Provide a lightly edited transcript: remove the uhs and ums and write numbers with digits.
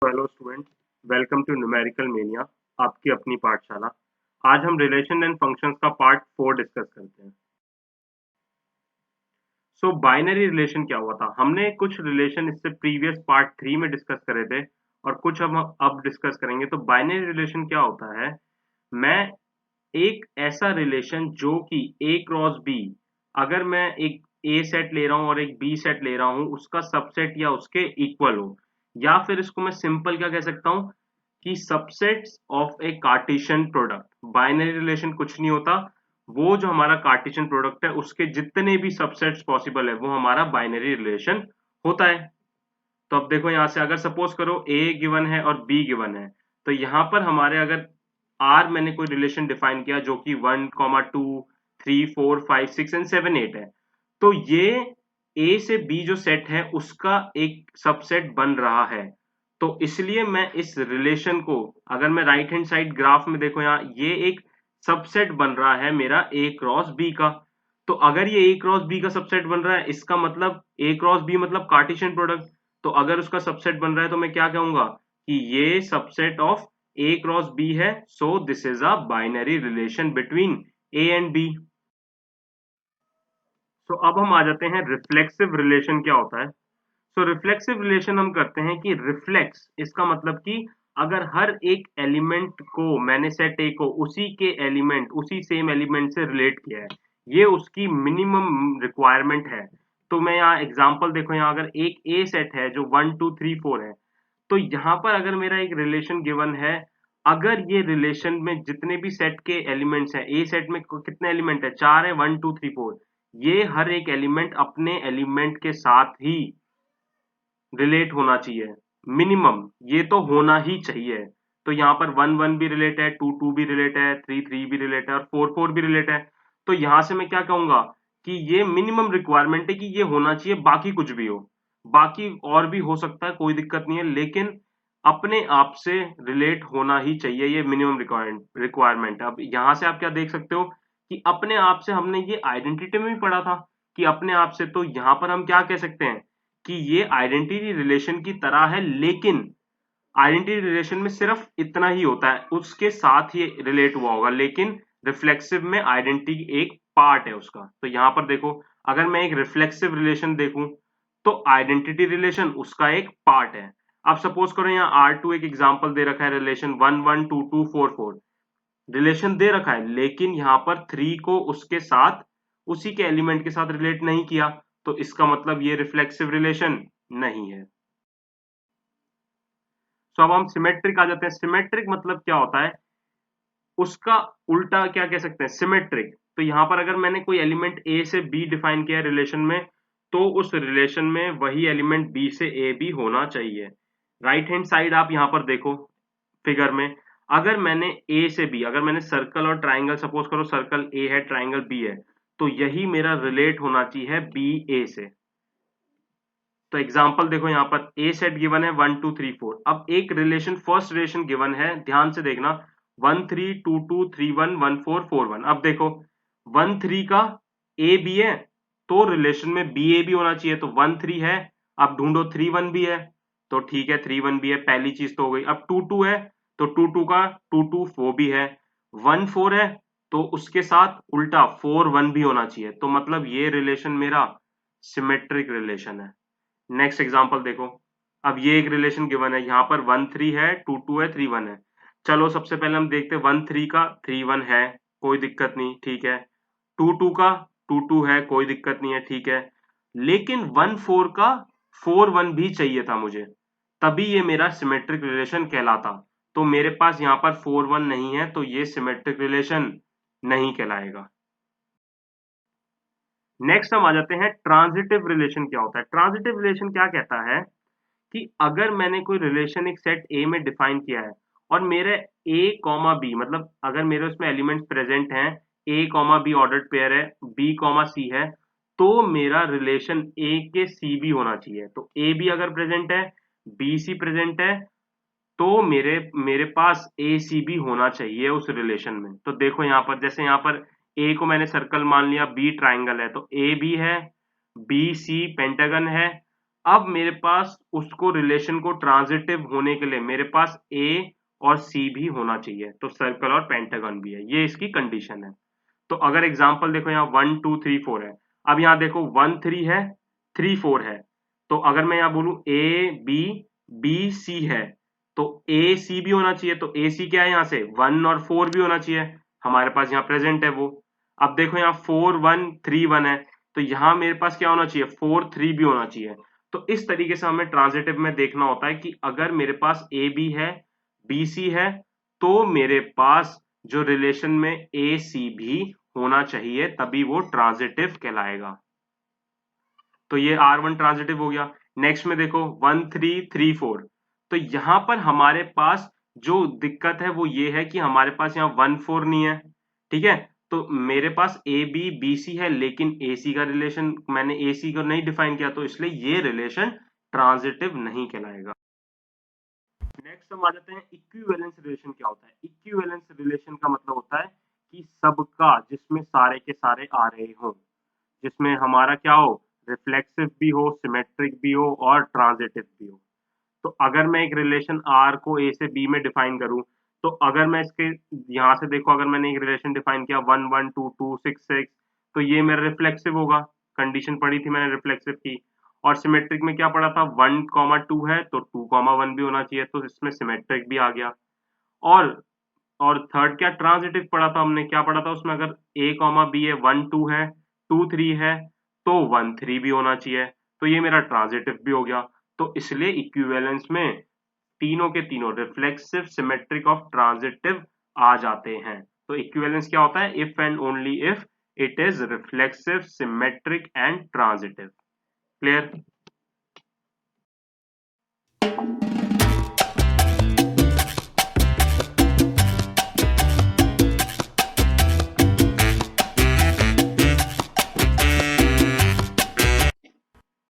Hello students, welcome to numerical mania, आपकी अपनी पाठशाला। आज हम रिलेशन एंड फंक्शंस का पार्ट 4 डिस्कस करते हैं। बाइनरी रिलेशन क्या हुआ था? हमने कुछ रिलेशन इससे प्रीवियस पार्ट 3 में डिस्कस करे थे और कुछ हम अब डिस्कस करेंगे। तो बाइनरी रिलेशन क्या होता है? मैं एक ऐसा रिलेशन जो कि ए क्रॉस बी, अगर मैं एक ए सेट ले रहा हूं और एक बी सेट ले रहा हूं, उसका सबसेट या उसके इक्वल हो, या फिर इसको मैं सिंपल क्या कह सकता हूं कि subsets of A Cartesian product. Binary relation कुछ नहीं होता, वो जो हमारा कार्टेशियन प्रोडक्ट है उसके जितने भी सबसेट्स पॉसिबल है वो हमारा बाइनरी रिलेशन होता है। तो अब देखो यहां से, अगर सपोज करो ए गिवन है और बी गिवन है, तो यहां पर हमारे अगर आर मैंने कोई रिलेशन डिफाइन किया जो कि 1, 2, 3, 4, 5, 6 एंड 7, 8 है, तो ये ए से बी जो सेट है उसका एक सबसेट बन रहा है। तो इसलिए मैं इस रिलेशन को, अगर मैं राइट हैंड साइड ग्राफ में देखो, यहाँ ये एक सबसेट बन रहा है मेरा ए क्रॉस बी का। तो अगर ये ए क्रॉस बी का सबसेट बन रहा है, इसका मतलब ए क्रॉस बी मतलब कार्टेशियन प्रोडक्ट। तो अगर उसका सबसेट बन रहा है तो मैं क्या कहूंगा कि ये subset of A cross B है। So this is a binary relation between A and B. So अब हम आ जाते हैं रिफ्लेक्सिव रिलेशन क्या होता है। रिफ्लेक्सिव रिलेशन हम करते हैं कि रिफ्लेक्स, इसका मतलब कि अगर हर एक एलिमेंट को मैंने सेट ए को उसी के एलिमेंट, उसी सेम एलिमेंट से रिलेट किया है, ये उसकी मिनिमम रिक्वायरमेंट है। तो मैं यहाँ एग्जांपल देखो, यहाँ अगर एक ए सेट है जो 1, 2, 3, 4 है, तो यहाँ पर अगर मेरा एक रिलेशन गिवन है, अगर ये रिलेशन में जितने भी सेट के एलिमेंट्स हैं, ए सेट में कितने एलिमेंट है? 4 है, 1, 2, 3, 4। ये हर एक एलिमेंट अपने एलिमेंट के साथ ही रिलेट होना चाहिए, मिनिमम ये तो होना ही चाहिए। तो यहाँ पर 1, 1 भी रिलेट है, 2, 2 भी रिलेट है, 3, 3 भी रिलेट है और 4, 4 भी रिलेट है। तो यहां से मैं क्या कहूंगा कि ये मिनिमम रिक्वायरमेंट है कि ये होना चाहिए, बाकी कुछ भी हो, बाकी और भी हो सकता है, कोई दिक्कत नहीं है, लेकिन अपने आप से रिलेट होना ही चाहिए, ये मिनिमम रिक्वायरमेंट। अब यहां से आप क्या देख सकते हो कि अपने आप से, हमने ये आइडेंटिटी में भी पढ़ा था कि अपने आप से, तो यहां पर हम क्या कह सकते हैं कि ये आइडेंटिटी रिलेशन की तरह है, लेकिन आइडेंटिटी रिलेशन में सिर्फ इतना ही होता है, उसके साथ ही रिलेट हुआ होगा, लेकिन रिफ्लेक्सिव में आइडेंटिटी एक पार्ट है उसका। तो यहां पर देखो, अगर मैं एक रिफ्लेक्सिव रिलेशन देखूं तो आइडेंटिटी रिलेशन उसका एक पार्ट है। अब सपोज करो यहाँ R2 एक एग्जांपल दे रखा है, रिलेशन 1, 1, 2, 2, 4, 4 रिलेशन दे रखा है, लेकिन यहाँ पर 3 को उसके साथ, उसी के एलिमेंट के साथ रिलेट नहीं किया, तो इसका मतलब ये रिफ्लेक्सिव रिलेशन नहीं है। अब हम सिमेट्रिक आ जाते हैं। सिमेट्रिक मतलब क्या होता है, उसका उल्टा क्या कह सकते हैं, सिमेट्रिक। तो यहां पर अगर मैंने कोई एलिमेंट ए से बी डिफाइन किया है रिलेशन में, तो उस रिलेशन में वही एलिमेंट बी से ए भी होना चाहिए। राइट हैंड साइड आप यहां पर देखो फिगर में, अगर मैंने ए से बी, अगर मैंने सर्कल और ट्राइंगल, सपोज करो सर्कल ए है, ट्राइंगल बी है, तो यही मेरा रिलेट होना चाहिए बी ए से। तो एग्जांपल देखो, यहाँ पर ए सेट गिवन है 1, 2, 3, 4। अब एक रिलेशन, फर्स्ट रिलेशन गिवन है, ध्यान से देखना, 1, 3, 2, 2, 3, 1, 1, 4, 4, 1। अब देखो 1, 3 का ए बी है, तो रिलेशन में बी ए भी होना चाहिए, तो 1, 3 है। अब ढूंढो 3, 1 भी है, तो ठीक है 3, 1 भी है, पहली चीज तो हो गई। अब 2, 2 है, तो 2, 2 का 2, 2 वो भी है। 1, 4 है, तो उसके साथ उल्टा 4, 1 भी होना चाहिए, तो मतलब ये रिलेशन मेरा सिमेट्रिक रिलेशन है। नेक्स्ट एग्जांपल देखो, अब ये एक रिलेशन गिवन है, यहाँ पर 1, 3 है, 2, 2 है, 3, 1 है। चलो सबसे पहले हम देखते हैं 1, 3 का 3, 1 है, कोई दिक्कत नहीं, ठीक है। 2, 2 का 2, 2 है, कोई दिक्कत नहीं है, ठीक है। लेकिन 1, 4 का 4, 1 भी चाहिए था मुझे, तभी ये मेरा सिमेट्रिक रिलेशन कहलाता। तो मेरे पास यहाँ पर 4, 1 नहीं है, तो ये सिमेट्रिक रिलेशन नहीं कहलाएगा। नेक्स्ट हम आ जाते हैं ट्रांजिटिव रिलेशन क्या होता है। ट्रांजिटिव रिलेशन क्या कहता है कि अगर मैंने कोई रिलेशन एक सेट ए में डिफाइन किया है और मेरे ए कॉमा बी, मतलब अगर मेरे उसमें एलिमेंट्स प्रेजेंट हैं, ए कॉमा बी ऑर्डर्ड पेयर है, बी कॉमा सी है, तो मेरा रिलेशन ए के सी भी होना चाहिए। तो ए बी अगर प्रेजेंट है, बी सी प्रेजेंट है, तो मेरे मेरे पास ए सी भी होना चाहिए उस रिलेशन में। तो देखो यहाँ पर, जैसे यहाँ पर ए को मैंने सर्कल मान लिया, बी ट्राइंगल है, तो ए बी है, बी सी पेंटागन है। अब मेरे पास उसको रिलेशन को ट्रांजिटिव होने के लिए मेरे पास ए और सी भी होना चाहिए, तो सर्कल और पेंटागन भी है, ये इसकी कंडीशन है। तो अगर एग्जांपल देखो यहाँ 1 2 3 4 है, अब यहाँ देखो 1 3 है, 3 4 है, तो अगर मैं यहाँ बोलूं ए बी बी सी है, तो ए सी भी होना चाहिए, तो ए सी क्या है यहाँ से 1 और 4 भी होना चाहिए, हमारे पास यहाँ प्रेजेंट है वो। अब देखो यहाँ 4 1 3 1 है, तो यहाँ मेरे पास क्या होना चाहिए 4 3 भी होना चाहिए। तो इस तरीके से हमें ट्रांजिटिव में देखना होता है कि अगर मेरे पास ए बी है बी सी है, तो मेरे पास जो रिलेशन में ए सी भी होना चाहिए, तभी वो ट्रांजिटिव कहलाएगा। तो ये R1 ट्रांजिटिव हो गया। नेक्स्ट में देखो 1 3 3 4, तो यहां पर हमारे पास जो दिक्कत है वो ये है कि हमारे पास यहाँ 1 4 नहीं है, ठीक है। तो मेरे पास ए बी बी सी है, लेकिन ए सी का रिलेशन मैंने ए सी को नहीं डिफाइन किया, तो इसलिए ये रिलेशन ट्रांजिटिव नहीं कहलाएगा। नेक्स्ट हम आ जाते हैं इक्विवेलेंस रिलेशन क्या होता है। इक्विवेलेंस रिलेशन का मतलब होता है कि सबका, जिसमें सारे के सारे आ रहे हों, जिसमें हमारा क्या हो, रिफ्लेक्सिव भी हो, सिमेट्रिक भी हो और ट्रांजिटिव भी हो। तो अगर मैं एक रिलेशन आर को ए से बी में डिफाइन करूं, तो अगर मैं इसके यहां से देखो, अगर मैंने एक रिलेशन डिफाइन किया 1 1 2 2 6 6, तो ये मेरा रिफ्लेक्सिव होगा, कंडीशन पढ़ी थी मैंने रिफ्लेक्सिव की। और सिमेट्रिक में क्या पढ़ा था 1 2 है, तो 2 1 भी होना चाहिए, तो इसमें सिमेट्रिक भी आ गया। और और थर्ड क्या ट्रांजिटिव पढ़ा था हमने, क्या पढ़ा था उसमें, अगर ए कॉमा बी है 1 2 है 2 3 है, तो 1 3 भी होना चाहिए, तो ये मेरा ट्रांजिटिव भी हो गया। तो इसलिए इक्विवेलेंस में तीनों के तीनों रिफ्लेक्सिव सिमेट्रिक और ट्रांजिटिव आ जाते हैं। तो इक्विवेलेंस क्या होता है, if and only if it is reflexive symmetric and transitive. Clear.